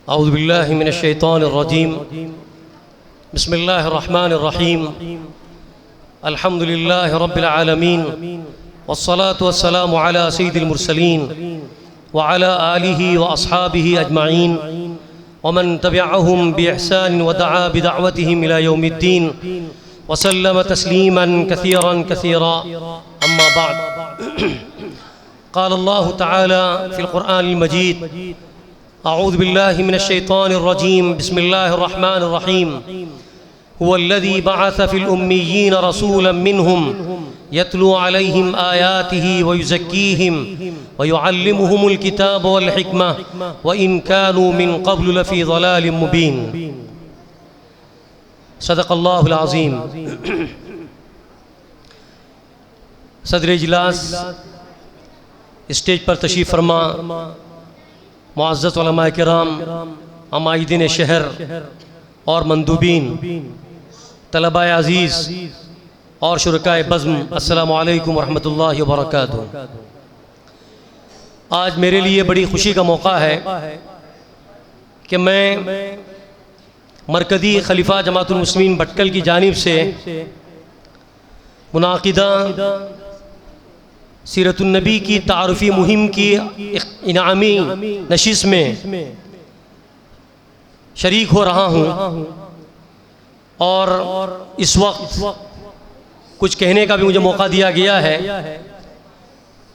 औज़ु बिल्लाहि मिनश शैतानिर रजीम बिस्मिल्लाहिर रहमानिर रहीम अल्हम्दुलिल्लाहि रब्बिल आलमीन वस्सलातु वस्सलामु अला सय्यिदिल मुरसलीन व अला आलिहि व अस्हाबिहि अजमाइन व मन तबिअहुम बिइहसान व दआ बिदअवतिहिम इला यौमिद्दीन व सल्लम तस्लीमन कसीरन कसीरा अम्मा बाद क़ाल अल्लाहु तआला फ़िल क़ुरआनिल मजीद अऊज़ु बिल्लाहि मिनश शैतानिर रजीम बिस्मिल्लाहिर रहमानिर रहीम हुवल्लज़ी बअस फ़िल उम्मिय्यीन रसूलन मिनहुम यतलू अलैहिम आयातिही व युज़क्कीहिम व युअल्लिमुहुमुल किताब वल हिकमा व इन कानू मिन क़ब्लु लफ़ी ज़लालिम मुबीन। सदक़ल्लाहुल अज़ीम। सदर इजलास, स्टेज पर तशरीफ़ फरमा मुअज़्ज़ज़ उलमाए किराम, अमाइदीन शहर और मंदूबीन, तलबाए अज़ीज़ और शुरकाए बज़्म, अस्सलामु अलैकुम वरहमतुल्लाहि वबरकातुहू। आज मेरे लिए बड़ी खुशी का मौका है कि मैं मरकज़ी खलीफा जमातुल मुस्लिमीन भटकल की जानिब से मुनाक़िदा सीरतुन नबी की तारुफ़ी मुहिम की इनामी नशिस्त में शरीक हो रहा हूँ और इस वक्त कुछ कहने का भी मुझे मौका दिया गया है।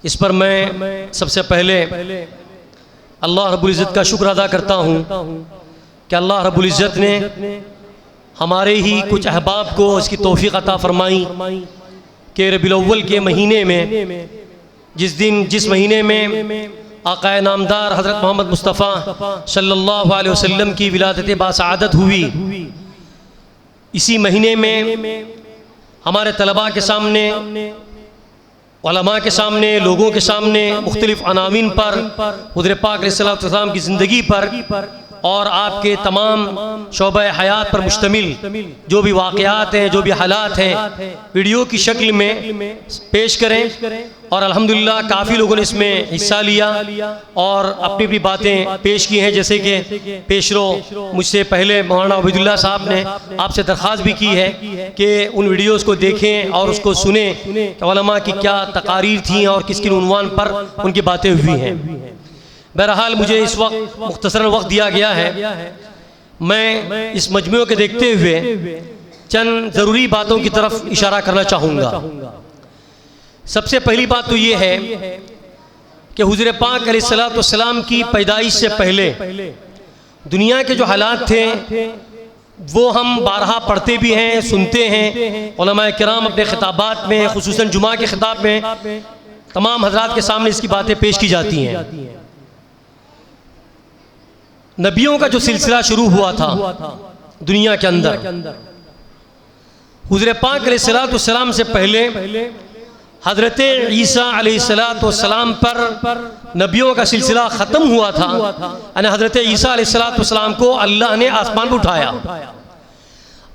इस पर मैं सबसे पहले अल्लाह रब्बुल इज़्ज़त का शुक्र अदा करता हूँ कि अल्लाह रब्बुल इज़्ज़त ने हमारे ही कुछ अहबाब को इसकी तौफ़ीक़ अता फ़रमाई कि रबीउल अव्वल के महीने में जिस महीने में आक़ाए नामदार हज़रत मोहम्मद मुस्तफ़ा सल्लल्लाहु अलैहि वसल्लम की विलादत बासआदत हुई, इसी महीने में हमारे तलबा के सामने, उलमा के सामने, लोगों के सामने मुख्तलिफ़ अनावीन पर हुज़ूर पाक अलैहिस्सलातु वस्सलाम की ज़िंदगी पर और आपके तमाम शोबा हयात पर मुश्तमिल जो भी वाक़यात हैं, जो भी हालात हैं, वीडियो की शक्ल में पेश करें। और अल्हम्दुलिल्लाह काफ़ी लोगों ने इसमें हिस्सा लिया और अपनी अपनी बातें पेश की हैं। जैसे कि पेशरो मुझसे पहले मौलाना उबैदुल्लाह साहब ने आपसे दरख्वास्त भी की है कि उन वीडियोज़ को देखें और उसको सुने कि उलमा की क्या तकारीर थी और किस किन उन्वान पर उनकी बातें हुई हैं। बहरहाल मुझे इस वक्त मुख्तसरन वक्त दिया गया है। मैं इस मजमूए के देखते हुए चंद ज़रूरी बातों की तरफ इशारा करना चाहूँगा। सबसे पहली बात तो ये है कि हुज़ूर पाक अलैहिस्सलातु वस्सलाम की पैदाइश से पहले दुनिया के जो हालात थे वो हम बारहा पढ़ते भी हैं, सुनते हैं। उलमाए किराम अपने खिताबात में, खुसूसन जुमा के खिताब में तमाम हज़रात के सामने इसकी बातें पेश की जाती हैं। नबियों का जो सिलसिला शुरू हुआ था दुनिया के अंदर, हुज़ूर पाक अलैहिस्सलातु वस्सलाम से पहले हज़रत ईसा अलैहिस्सलातु वस्सलाम पर नबियों का सिलसिला ख़त्म हुआ था। यानी हज़रत ईसा अलैहिस्सलातु वस्सलाम को अल्लाह ने आसमान पर उठाया।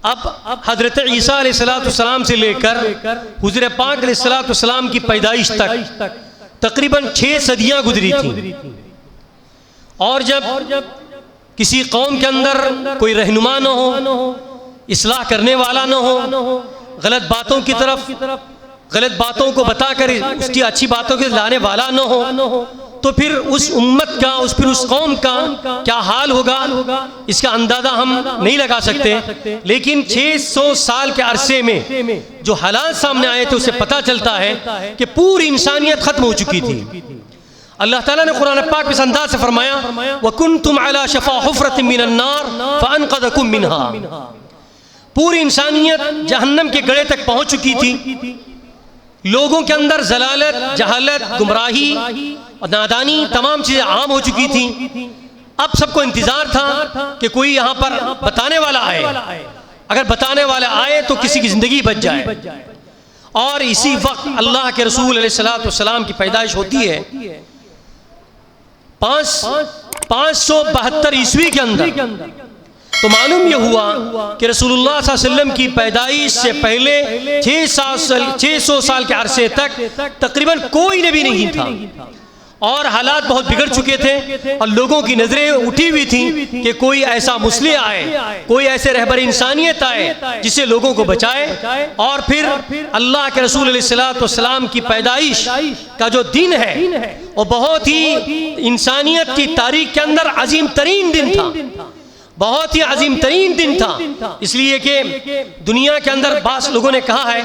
अब हज़रत ईसा अलैहिस्सलातु वस्सलाम से लेकर हुज़ूर पाक अलैहिस्सलातु वस्सलाम की पैदाइश तक तकरीबन 6 सदियाँ गुजरी थी। और जब किसी कौम के अंदर कोई रहनुमा न हो, इस्लाह करने वाला न हो, गलत बातों की तरफ, गलत बातों को बताकर उसकी अच्छी बातों के लाने वाला न हो, तो फिर उस उम्मत का, उस कौम का क्या हाल होगा इसका अंदाज़ा हम नहीं लगा सकते। लेकिन 600 साल के अरसे में जो हालात सामने आए थे उससे पता चलता है कि पूरी इंसानियत ख़त्म हो चुकी थी। अल्लाह ताला ने कुरान पाक में इस अंदाज से फरमाया, वकुंतुम अला शफा हुफ़रतिम मिनन नार फ़अनक़ज़कुम मिनहा। पूरी इंसानियत जहन्नम के गड़े तक पहुँच चुकी थी। लोगों के अंदर जलालत, जहालत, गुमराही और नादानी तमाम चीज़ें आम हो चुकी थी। अब सबको इंतज़ार था कि कोई यहाँ पर बताने वाला आए। अगर बताने वाला आए तो किसी की ज़िंदगी बच जाए। और इसी वक्त अल्लाह के रसूल अलैहिस्सलातु वस्सलाम की पैदाइश होती है 572 ईस्वी के अंदर। तो मालूम यह हुआ कि रसूलुल्लाह सल्लल्लाहु अलैहि वसल्लम की पैदाइश से पहले 600 साल के अरसे तक तकरीबन कोई नबी नहीं था। और हालात बहुत बिगड़ चुके थे और लोगों की नज़रें उठी हुई थी कि कोई ऐसा मुस्लिह आए, कोई ऐसे रहबर इंसानियत आए जिसे लोगों को बचाए। और फिर अल्लाह के रसूल अलैहिस्सलातु वस्सलाम की पैदाइश का जो दिन है वो बहुत ही इंसानियत की तारीख के अंदर अजीम तरीन दिन था, बहुत ही अजीम तरीन दिन था। इसलिए कि दुनिया के अंदर बास लोगों ने कहा है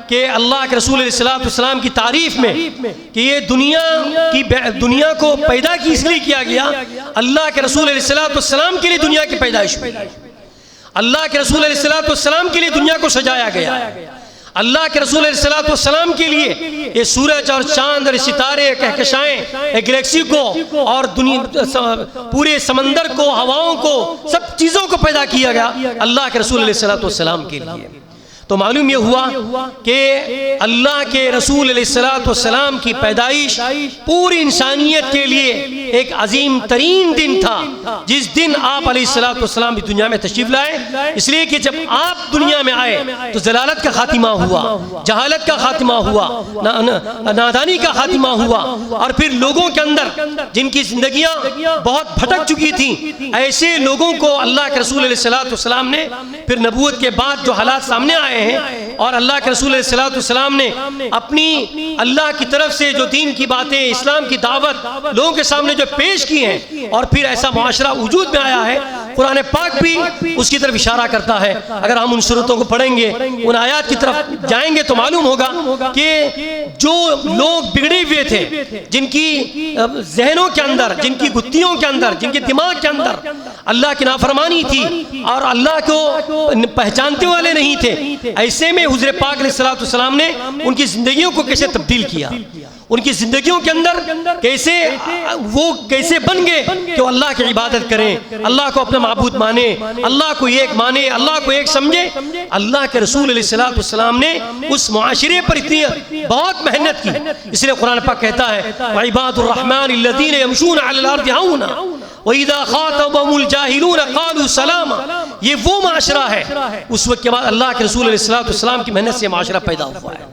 कि अल्लाह के रसूल अलैहिस्सलातु वस्सलाम की तारीफ में कि ये दुनिया को पैदा की इसलिए किया गया, अल्लाह के रसूल अलैहिस्सलातु वस्सलाम के लिए दुनिया की पैदाइश हुई, अल्लाह के रसूल अलैहिस्सलातु वस्सलाम के लिए दुनिया को सजाया गया, अल्लाह के रसूल अलैहिस्सलातु वस्सलाम के लिए ये सूरज और चांद और सितारे, कहकशाएं, गैलेक्सी को और दुनिया पूरे समंदर को, हवाओं को, सब चीज़ों को पैदा किया गया अल्लाह के रसूल अलैहिस्सलातु वस्सलाम के लिए। तो मालूम ये हुआ कि अल्लाह के रसूल अलैहिस्सलातु वस्सलाम की पैदाइश पूरी इंसानियत के लिए एक अजीम तरीन दिन था, जिस दिन आप अलैहिस्सलातु वस्सलाम इस दुनिया में तशरीफ लाए। इसलिए कि जब आप दुनिया में आए तो जलालत का खातिमा हुआ, जहालत का खातिमा हुआ, नादानी का खातिमा हुआ, और फिर लोगों के अंदर जिनकी जिंदगियां बहुत भटक चुकी थी, ऐसे लोगों को अल्लाह के रसूल अलैहिस्सलातु वस्सलाम ने फिर नबूवत के बाद जो हालात सामने आए हैं और अल्लाह के रसूल अलैहिस्सलातु वस्सलाम ने अपनी अल्लाह की तरफ से जो दीन की बातें, इस्लाम की दावत लोगों के सामने जो पेश की हैं, और फिर ऐसा मुआशरा वजूद में आया है। कुरान पाक भी उसकी तरफ इशारा करता है। अगर हम उन सूरतों को पढ़ेंगे, उन आयात की तरफ जाएंगे तो मालूम होगा कि जो लोग बिगड़े हुए थे, जिनकी जहनों के अंदर, जिनकी गुत्थियों के अंदर, जिनके दिमाग के अंदर अल्लाह की नाफरमानी थी और अल्लाह को पहचानते वाले नहीं थे, ऐसे में हुज़ूर पाक अलैहिस्सलातु वस्सलाम ने उनकी जिंदगियों को कैसे तब्दील किया, उनकी जिंदगियों के अंदर कैसे बन गए कि वो अल्लाह की इबादत करें, अल्लाह को अपना माबूद माने, अल्लाह को एक माने, अल्लाह को एक समझे। अल्लाह के रसूल अलैहिस्सलातु वस्सलाम ने उस मुआशरे पर इतनी बहुत मेहनत की। इसलिए कुरान पाक कहता है व इबादुर रहमान अल्लज़ीना यमशूना अलल अर्दि हौना व इज़ा ख़ातबहुमुल जाहिलून क़ालू सलामा। ये वो मुआशरा है, उस वक्त के बाद अल्लाह के रसूल अलैहिस्सलातु वस्सलाम की मेहनत से मुआशरा पैदा हुआ है।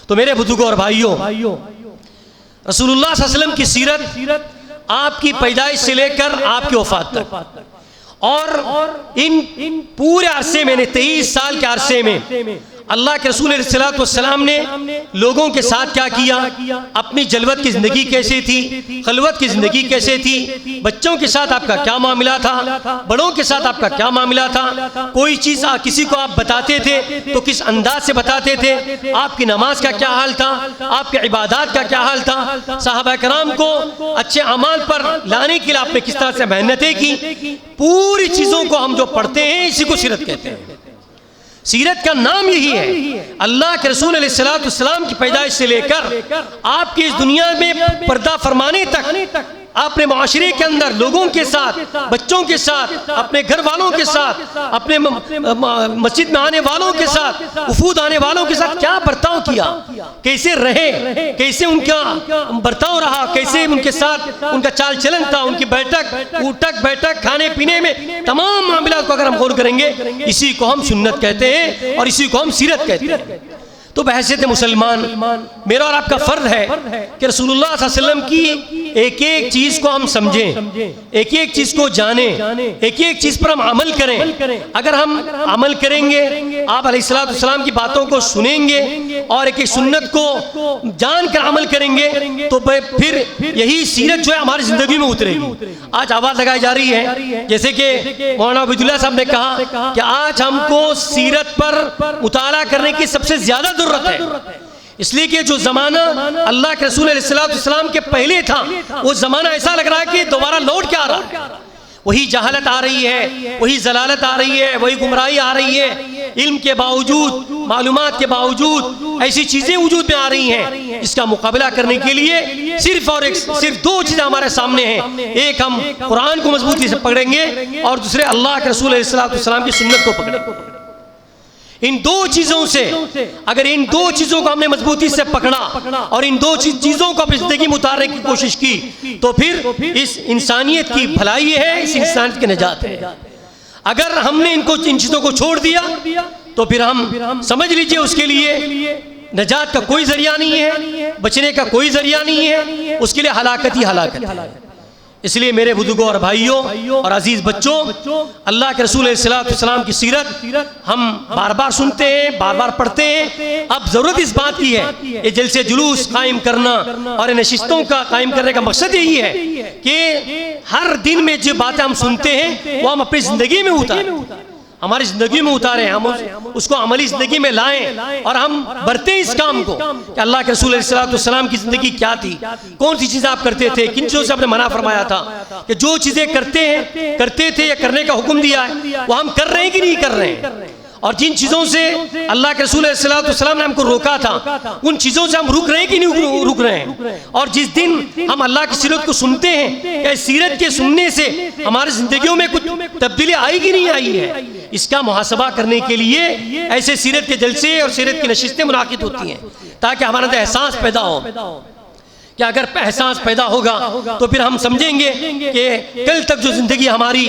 तो मेरे बुजुर्गों और भाइयों, रसूलुल्लाह सल्लल्लाहु अलैहि वसल्लम की सीरत आपकी पैदाइश से लेकर आपकी वफात तक, और इन पूरे अरसे में, 23 साल के अरसे में अल्लाह के रसूल अलैहिस्सलातु वस्सलाम ने लोगों के साथ क्या किया, अपनी जलवत की ज़िंदगी कैसे थी, खलवत की ज़िंदगी कैसे थी, बच्चों के साथ आपका क्या मामला था, बड़ों के साथ आपका क्या मामला था, कोई चीज़ किसी को आप बताते थे तो किस अंदाज से बताते थे, आपकी नमाज का क्या हाल था, आपके इबादत का क्या हाल था, सहाबा कराम को अच्छे अमाल पर लाने के लिए आपने किस तरह से मेहनतें की। पूरी चीज़ों को हम जो पढ़ते हैं इसी को सीरत कहते हैं। सीरत का नाम यही है। अल्लाह के रसूल अलैहिस्सलातु वस्सलाम की पैदाइश से लेकर आपकी इस दुनिया में पर्दा फरमाने तक आपने माशरे के अंदर लोगों के साथ, बच्चों के साथ, अपने घर वालों के साथ, अपने मस्जिद में आने वालों के साथ, वफूद आने वालों के साथ क्या बर्ताव किया, कैसे रहे, कैसे उनका बर्ताव रहा, कैसे उनके साथ उनका चाल चलन था, उनकी बैठक, उठक बैठक, खाने पीने में तमाम मामला को अगर हम गौर करेंगे, इसी को हम सुन्नत कहते हैं और इसी को हम सीरत कहते हैं। तो बहैसियत मुसलमान मेरा और आपका फर्ज है कि रसूलुल्लाह सल्लल्लाहु अलैहि वसल्लम की एक एक चीज़ को हम समझें, एक एक चीज़ को जानें, एक एक चीज़ पर हम अमल करें। अगर हम अमल करेंगे, आप अलैहिस्सलातु वस्सलाम की बातों को सुनेंगे और एक एक सुन्नत को जानकर अमल करेंगे तो फिर यही सीरत जो है हमारी ज़िंदगी में उतरेगी। आज आवाज़ लगाई जा रही है, जैसे कि मौलाना अब्दुल्ला साहब ने कहा कि आज हमको सीरत पर मुताला करने की सबसे ज़्यादा ज़रूरत है। इसलिए कि जो ज़माना अल्लाह के रसूल अलैहिस्सलातु वस्सलाम के पहले था, वो ज़माना ऐसा लग रहा है कि दोबारा लौट के आ रहा है। वही जहालत आ रही है, वही जलालत आ रही है, वही गुमराही आ रही है। इल्म के बावजूद, मालूमात के बावजूद ऐसी चीज़ें वजूद में आ रही हैं। इसका मुकाबला करने के लिए सिर्फ दो चीज़ें हमारे सामने हैं। एक, हम कुरान को मजबूती से पकड़ेंगे और दूसरे अल्लाह के रसूल अलैहिस्सलातु वस्सलाम की सुन्नत को पकड़ेंगे। इन दो चीज़ों से, अगर इन दो चीज़ों को हमने मजबूती से पकड़ा और इन दो चीज़ों को अपनी ज़िंदगी में उतारने की कोशिश की तो फिर इस इंसानियत की भलाई है, इस इंसानियत की निजात है। अगर हमने इन चीज़ों को छोड़ दिया तो फिर हम समझ लीजिए उसके लिए निजात का कोई जरिया नहीं है, बचने का कोई जरिया नहीं है, उसके लिए हलाकत ही हलाकत है। इसलिए मेरे बुजुर्गों और भाइयों और अजीज बच्चों, अल्लाह के रसूल सल्लल्लाहु अलैहि वसल्लम की सीरत हम बार बार सुनते हैं, बार बार पढ़ते हैं। अब जरूरत इस बात की है, ये जलसे जुलूस कायम करना और नशिस्तों का कायम करने का मकसद यही है कि हर दिन में जो बातें हम सुनते हैं वो हम अपनी जिंदगी में उतारें, हमारी जिंदगी में उतारें, हम उसको अमली जिंदगी में लाएं और हम बरतें इस काम को कि अल्लाह के रसूल सल्लल्लाहु अलैहि वसल्लम की जिंदगी क्या थी, कौन सी चीज़ें आप करते थे, किन चीज़ों से आपने मना फरमाया था, कि जो चीज़ें करते थे या करने का हुक्म दिया है वो हम कर रहे हैं कि नहीं कर रहे हैं, और जिन चीज़ों से अल्लाह के रसूल सल्लल्लाहु अलैहि वसल्लम ने हमको रोका था उन चीज़ों से हम रुक रहे हैं कि नहीं रुक रहे हैं। और जिस दिन हम अल्लाह की सीरत को सुनते हैं, क्या सीरत के सुनने से हमारी जिंदगियों में कुछ तब्दीली आई कि नहीं आई है, इसका मुहासबा करने के लिए ऐसे सीरत के जलसे और सीरत की नशिस्तें मुनाकिद होती हैं, ताकि हमारे अंदर एहसास पैदा हो कि अगर एहसास पैदा होगा तो फिर हम समझेंगे कि कल तक जो ज़िंदगी हमारी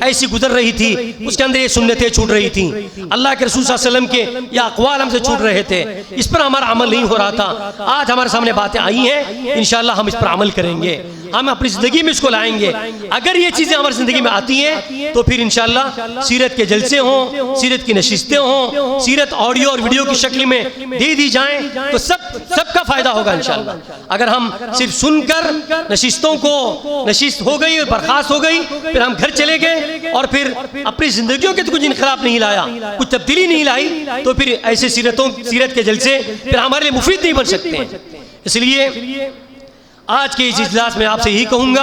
ऐसी गुजर रही थी उसके अंदर ये सुन्नतें छूट रही थी, अल्लाह के रसूल सल्लल्लाहु अलैहि वसल्लम के या अक़वाल हमसे छूट रहे थे, इस पर हमारा अमल नहीं हो रहा था। आज हमारे सामने बातें आई हैं, इंशाअल्लाह हम इस पर अमल करेंगे, हम अपनी ज़िंदगी में इसको लाएंगे। अगर ये चीज़ें हमारी ज़िंदगी में आती हैं तो फिर इंशाअल्लाह सीरत के जलसे हों, सीरत की नशिस्तें हों, सीरत ऑडियो और वीडियो की शक्ल में दे दी जाएँ तो सबका फ़ायदा होगा इंशाअल्लाह। अगर हम सिर्फ सुनकर नशिस्तों को नशिस्त हो गई और बर्खास्त हो गई, फिर हम घर चले गए और फिर अपनी जिंदगियों के तो कुछ इनकलाब नहीं लाया, कुछ तब्दीली नहीं लाई, तो फिर ऐसे सीरत के जलसे फिर हमारे लिए मुफीद नहीं बन सकते। इसलिए आज के इस इजलास में आपसे यही कहूँगा,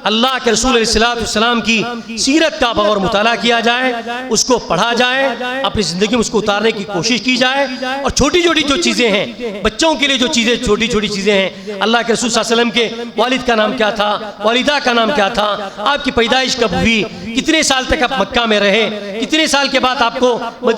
अल्लाह के रसूल सल्लल्लाहु अलैहि वसल्लम की सीरत का बगौर मुताला किया जाए, उसको पढ़ा जाए, अपनी ज़िंदगी में उसको उतारने की कोशिश की जाए। और छोटी छोटी जो चीज़ें हैं, बच्चों के लिए जो चीज़ें छोटी छोटी चीज़ें हैं, अल्लाह के रसूल सल्लल्लाहु अलैहि वसल्लम के वालिद का नाम क्या था, वालिदा का नाम क्या था, आपकी पैदाइश कब हुई, कितने साल तक आप मक्का में रहे, कितने साल के बाद आपको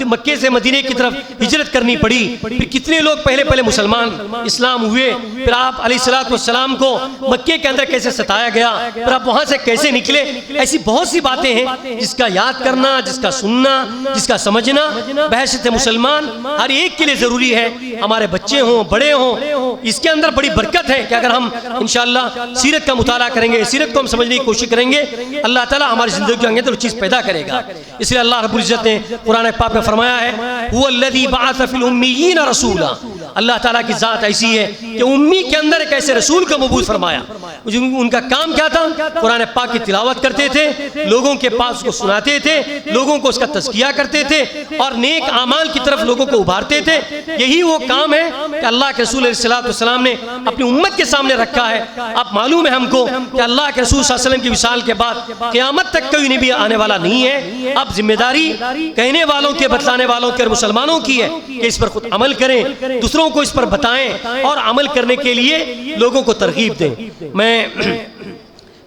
मक्के से मदीने की तरफ हिजरत करनी पड़ी, फिर कितने लोग पहले मुसलमान इस्लाम हुए, फिर आप अलैहिस्सलातु वस्सलाम को मक्के के अंदर कैसे सताया गया, फिर आप वहां से कैसे निकले। ऐसी बहुत सी बातें हैं जिसका याद करना, जिसका सुनना, जिसका समझना बहैसियत मुसलमान हर एक के लिए जरूरी है। हमारे बच्चे हों, बड़े हों, इसके अंदर बड़ी बरकत है कि अगर हम इंशाअल्लाह सीरत का मुताला करेंगे, सीरत को हम समझने की कोशिश करेंगे, अल्लाह ताला हमारी जिंदगी के अंदर चीज़ पैदा करेगा। इसलिए अल्लाह रब्बुल इज्जत ने कुरान पाक में फरमाया है, हुवल्लज़ी बअस फिल उम्मिय्यीन रसूला, अल्लाह ताला की ज़ात ऐसी है कि उम्मी के अंदर एक ऐसे रसूल का मबूस फरमाया। उनका काम क्या था, कुरान पाक की तिलावत करते थे, लोगों के पास उसको सुनाते थे, लोगों को उसका तज़किया करते थे और नेक आमाल की तरफ लोगों को उभारते थे। यही वो काम है कि अल्लाह के रसूल सल्लल्लाहु अलैहि वसल्लम ने अपनी उम्मत के सामने रखा है। अब मालूम है हमको कि अल्लाह के रसूल सल्लल्लाहु अलैहि वसल्लम की विसाल के बाद क़यामत तक कोई नबी आने वाला नहीं है। अब जिम्मेदारी कहने वालों के, बतलाने वालों के और मुसलमानों की है कि इस पर खुद अमल करें, दूसरों को इस पर बताएं और अमल करने के लिए लोगों को तरगीब दें। मैं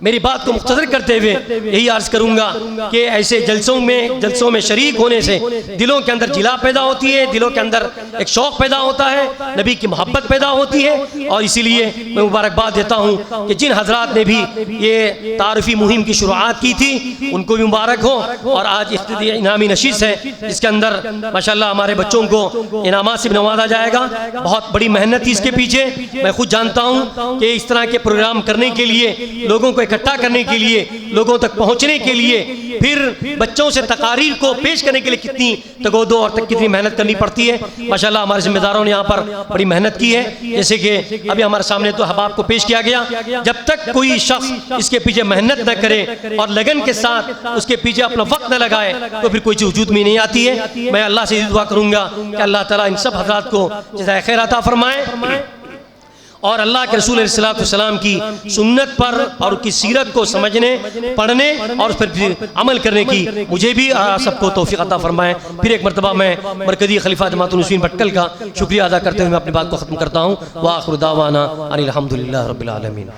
मेरी बात को मुख्तसर करते हुए यही अर्ज करूंगा कि ऐसे जलसों में शरीक होने से दिलों के अंदर जिला पैदा होती है, दिलों के अंदर एक शौक़ पैदा होता है, नबी की मोहब्बत पैदा होती है। और इसीलिए मैं मुबारकबाद देता हूँ कि जिन हजरात ने भी ये तारीफ़ी मुहिम की शुरुआत की थी उनको भी मुबारक हो। और आज इनामी नशीस है जिसके अंदर माशाल्लाह हमारे बच्चों को इनामात से नवाजा जाएगा। बहुत बड़ी मेहनत थी इसके पीछे, मैं खुद जानता हूँ कि इस तरह के प्रोग्राम करने के लिए, लोगों को इकट्ठा करने के लिए, लोगों तक पहुंचने के लिए, फिर बच्चों से तकारीर को पेश करने के लिए कितनी तगोदो और कितनी मेहनत करनी पड़ती है। माशाल्लाह हमारे जिम्मेदारों ने यहाँ पर बड़ी मेहनत की है। जैसे कि अभी हमारे सामने तो हबाब को पेश किया गया, जब तक कोई शख्स इसके पीछे मेहनत न करे और लगन के साथ उसके पीछे अपना वक्त न लगाए तो फिर कोई चीज़ वजूद में नहीं आती है। मैं अल्लाह से दुआ करूँगा कि अल्लाह ताला इन सब हज़रात को जज़ाए खैर अता फरमाए और अल्लाह के रसूल सल्लल्लाहु अलैहि वसल्लम की सुन्नत पर और उसकी सीरत को समझने, पढ़ने और फिर अमल करने की मुझे भी सबको तौफीक अता फरमाएं। फिर एक मरतबा मैं मरकज़ी खलीफा जमातुल मुस्लिमीन भटकल का शुक्रिया अदा करते हुए मैं अपनी बात को ख़त्म करता हूँ। व आखिरु दावाना अनिल हम्दुलिल्लाहि रब्बिल आलमीन।